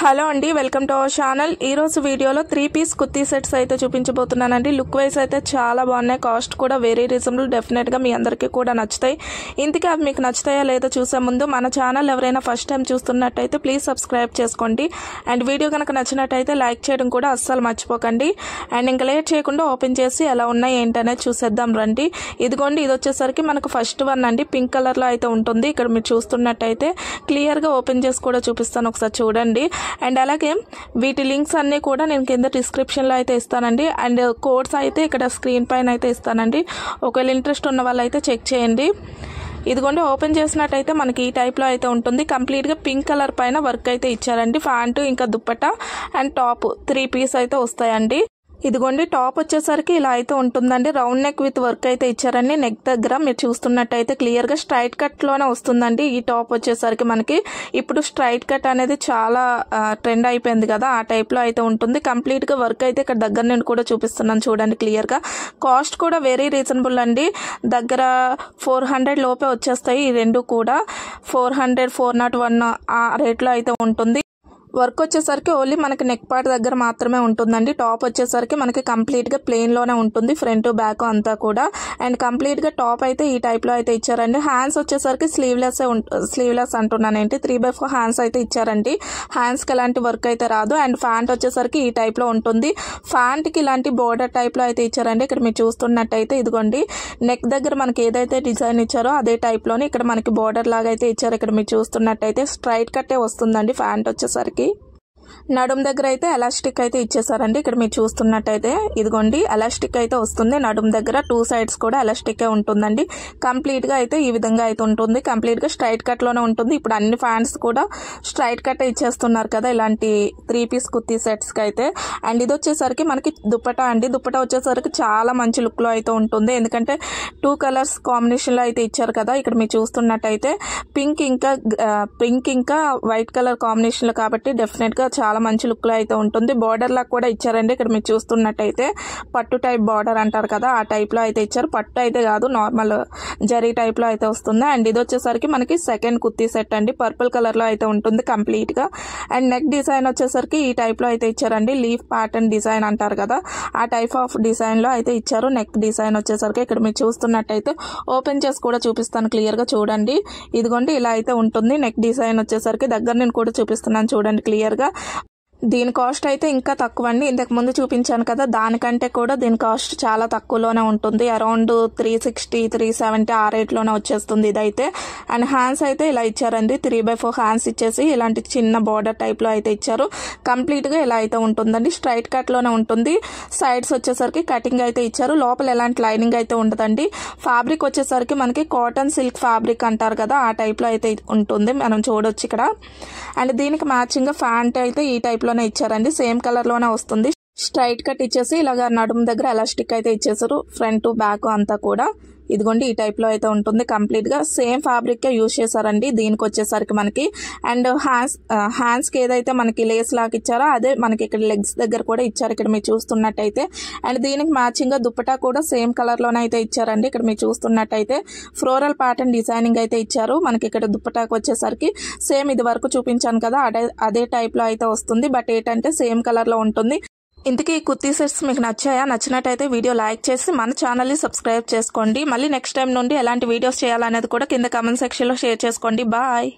Hello అండి, welcome to our channel. ఈ రోజు వీడియోలో 3 పీస్ కుర్తీ సెట్స్ అయితే చూపించబోతున్నానండి. లుక్ వైజ్ అయితే చాలా బాగున్నాయి, కాస్ట్ కూడా వెరీ రీజనబుల్. డెఫినెట్గా మీ అందరికీ కూడా నచ్చుతాయి. ఇంతకీ అవి మీకు నచ్చుతాయా లేదో చూసే ముందు మన ఛానల్ ఎవరైనా ఫస్ట్ టైం చూస్తున్నట్టయితే ప్లీజ్ సబ్స్క్రైబ్ చేసుకోండి. అండ్ వీడియో కనుక నచ్చినట్టయితే లైక్ చేయడం కూడా అస్సలు మర్చిపోకండి. అండ్ ఇంకా లేట్ చేయకుండా ఓపెన్ చేసి ఎలా ఉన్నాయి ఏంటనేది చూసేద్దాం రండి. ఇదిగోండి, ఇది వచ్చేసరికి మనకు ఫస్ట్ వన్ అండి, పింక్ కలర్లో అయితే ఉంటుంది. ఇక్కడ మీరు చూస్తున్నట్టయితే క్లియర్గా ఓపెన్ చేసి కూడా చూపిస్తాను, ఒకసారి చూడండి. అండ్ అలాగే వీటి లింక్స్ అన్నీ కూడా నేను కింద డిస్క్రిప్షన్లో అయితే ఇస్తానండి. అండ్ కోడ్స్ అయితే ఇక్కడ స్క్రీన్ పైన అయితే ఇస్తానండి. ఒకవేళ ఇంట్రెస్ట్ ఉన్న వాళ్ళు అయితే చెక్ చేయండి. ఇదిగోండి, ఓపెన్ చేసినట్టయితే మనకి ఈ టైప్లో అయితే ఉంటుంది. కంప్లీట్గా పింక్ కలర్ పైన వర్క్ అయితే ఇచ్చారండి. ప్యాంటు ఇంకా దుప్పట్టా అండ్ టాప్ 3 పీస్ అయితే వస్తాయండి. ఇదిగోండి, టాప్ వచ్చేసరికి ఇలా అయితే ఉంటుందండి. రౌండ్ నెక్ విత్ వర్క్ అయితే ఇచ్చారండి. నెక్ దగ్గర మీరు చూస్తున్నట్టయితే క్లియర్గా స్ట్రైట్ కట్లోనే వస్తుందండి. ఈ టాప్ వచ్చేసరికి మనకి ఇప్పుడు స్ట్రైట్ కట్ అనేది చాలా ట్రెండ్ అయిపోయింది కదా, ఆ టైప్లో అయితే ఉంటుంది. కంప్లీట్గా వర్క్ అయితే ఇక్కడ దగ్గర నేను కూడా చూపిస్తున్నాను, చూడండి క్లియర్గా. కాస్ట్ కూడా వెరీ రీజనబుల్ అండి. దగ్గర 400 లోపే వచ్చేస్తాయి ఈ రెండు కూడా. 400, 401 ఆ రేట్లో అయితే ఉంటుంది. వర్క్ వచ్చేసరికి ఓన్లీ మనకి నెక్ పార్ట్ దగ్గర మాత్రమే ఉంటుందండి. టాప్ వచ్చేసరికి మనకి కంప్లీట్గా ప్లెయిన్లోనే ఉంటుంది, ఫ్రంట్ బ్యాక్ అంతా కూడా. అండ్ కంప్లీట్గా టాప్ అయితే ఈ టైప్లో అయితే ఇచ్చారండి. హ్యాండ్స్ వచ్చేసరికి స్లీవ్లెస్ అంటున్నానేంటి, 3/4 హ్యాండ్స్ అయితే ఇచ్చారండి. హ్యాండ్స్కి ఎలాంటి వర్క్ అయితే రాదు. అండ్ ప్యాంట్ వచ్చేసరికి ఈ టైప్లో ఉంటుంది. ప్యాంట్కి ఇలాంటి బోర్డర్ టైప్లో అయితే ఇచ్చారండి. ఇక్కడ మీరు చూస్తున్నట్టయితే ఇదిగోండి, నెక్ దగ్గర మనకి ఏదైతే డిజైన్ ఇచ్చారో అదే టైప్లోనే ఇక్కడ మనకి బోర్డర్ లాగా అయితే ఇచ్చారు. ఇక్కడ మీరు చూస్తున్నట్టయితే స్ట్రైట్ కట్టే వస్తుందండి ప్యాంట్ వచ్చేసరికి. నడుం దగ్గర అయితే ఎలాస్టిక్ అయితే ఇచ్చేసారండి. ఇక్కడ మీరు చూస్తున్నట్టయితే ఇదిగోండి, ఎలాస్టిక్ అయితే వస్తుంది. నడుం దగ్గర 2 సైడ్స్ కూడా ఎలాస్టిక్ ఉంటుందండి. కంప్లీట్ గా అయితే ఈ విధంగా అయితే ఉంటుంది. కంప్లీట్ గా స్ట్రైట్ కట్ లోనే ఉంటుంది. ఇప్పుడు అన్ని ఫ్యాంట్స్ కూడా స్ట్రైట్ కట్ ఇచ్చేస్తున్నారు కదా ఇలాంటి 3 పీస్ కుర్తీ సెట్స్ కి అయితే. అండ్ ఇది వచ్చేసరికి మనకి దుప్పటా అండి. దుప్పటా వచ్చేసరికి చాలా మంచి లుక్ లో అయితే ఉంటుంది, ఎందుకంటే 2 కలర్స్ కాంబినేషన్ లో అయితే ఇచ్చారు కదా. ఇక్కడ మీరు చూస్తున్నట్టయితే పింక్ ఇంకా వైట్ కలర్ కాంబినేషన్ లో కాబట్టి డెఫినెట్ గా చాలా మంచి లుక్ లో అయితే ఉంటుంది. బార్డర్ లా కూడా ఇచ్చారండి. ఇక్కడ మీరు చూస్తున్నట్టయితే పట్టు టైప్ బార్డర్ అంటారు కదా, ఆ టైప్ లో అయితే ఇచ్చారు. పట్టు అయితే కాదు, నార్మల్ జరీ టైప్ లో అయితే వస్తుంది. అండ్ ఇది వచ్చేసరికి మనకి సెకండ్ కుర్తీ సెట్ అండి. పర్పుల్ కలర్ లో అయితే ఉంటుంది కంప్లీట్ గా. అండ్ నెక్ డిజైన్ వచ్చేసరికి ఈ టైప్ లో అయితే ఇచ్చారండి. లీఫ్ ప్యాటర్న్ డిజైన్ అంటారు కదా, ఆ టైప్ ఆఫ్ డిజైన్ లో అయితే ఇచ్చారు. నెక్ డిజైన్ వచ్చేసరికి ఇక్కడ మీరు చూస్తున్నట్టయితే ఓపెన్ చేసి కూడా చూపిస్తాను, క్లియర్ గా చూడండి. ఇదిగోండి, ఇలా అయితే ఉంటుంది. నెక్ డిజైన్ వచ్చేసరికి దగ్గర నేను కూడా చూపిస్తున్నాను, చూడండి క్లియర్ గా. దీని కాస్ట్ అయితే ఇంకా తక్కువ అండి. ఇంతకు ముందు చూపించాను కదా, దానికంటే కూడా దీని కాస్ట్ చాలా తక్కువలోనే ఉంటుంది. అరౌండ్ 360, 370 ఆ రేట్లోనే వచ్చేస్తుంది ఇదైతే. అండ్ హ్యాండ్స్ అయితే ఇలా ఇచ్చారండి. 3/4 హ్యాండ్స్ ఇచ్చేసి ఇలాంటి చిన్న బార్డర్ టైప్ లో అయితే ఇచ్చారు. కంప్లీట్ గా ఇలా అయితే ఉంటుందండి. స్ట్రైట్ కట్ లోనే ఉంటుంది. సైడ్స్ వచ్చేసరికి కటింగ్ అయితే ఇచ్చారు. లోపల ఎలాంటి లైనింగ్ అయితే ఉండదండి. ఫ్యాబ్రిక్ వచ్చేసరికి మనకి కాటన్ సిల్క్ ఫ్యాబ్రిక్ అంటారు కదా, ఆ టైప్ లో అయితే ఉంటుంది, మనం చూడొచ్చు ఇక్కడ. అండ్ దీనికి మ్యాచింగ్ గా ప్యాంట్ అయితే ఈ టైప్ లోనే ఇచ్చారండి. సేమ్ కలర్ లోనే వస్తుంది. స్ట్రైట్ కట్ ఇచ్చేసి ఇలాగ నడుము దగ్గర ఎలాస్టిక్ అయితే ఇచ్చేసారు, ఫ్రంట్ బ్యాక్ అంతా కూడా. ఇదిగోండి, ఈ టైప్ లో అయితే ఉంటుంది. కంప్లీట్ గా సేమ్ ఫ్యాబ్రిక్ యూజ్ చేశారండి దీనికి వచ్చేసరికి మనకి. అండ్ హ్యాండ్స్ కి ఏదైతే మనకి లేస్ లాగా ఇచ్చారో అదే మనకి ఇక్కడ లెగ్స్ దగ్గర కూడా ఇచ్చారు, ఇక్కడ మీరు చూస్తున్నట్టయితే. అండ్ దీనికి మ్యాచింగ్ గా దుప్పటా కూడా సేమ్ కలర్ లోనే అయితే ఇచ్చారండి. ఇక్కడ మీరు చూస్తున్నట్టయితే ఫ్లోరల్ ప్యాటర్న్ డిజైనింగ్ అయితే ఇచ్చారు. మనకి ఇక్కడ దుప్పటాకు వచ్చేసరికి సేమ్ ఇది వరకు చూపించాను కదా, అదే టైప్ లో అయితే వస్తుంది. బట్ ఏంటంటే సేమ్ కలర్ లో ఉంటుంది. ఇంతకీ ఈ కుర్తీ సెట్స్ మీకు నచ్చాయా? నచ్చినట్టయితే వీడియో లైక్ చేసి మన ఛానల్ని సబ్స్క్రైబ్ చేసుకోండి. మళ్ళీ నెక్స్ట్ టైం నుండి ఎలాంటి వీడియోస్ చేయాలనేది కూడా కింద కామెంట్ సెక్షన్లో షేర్ చేసుకోండి. బాయ్.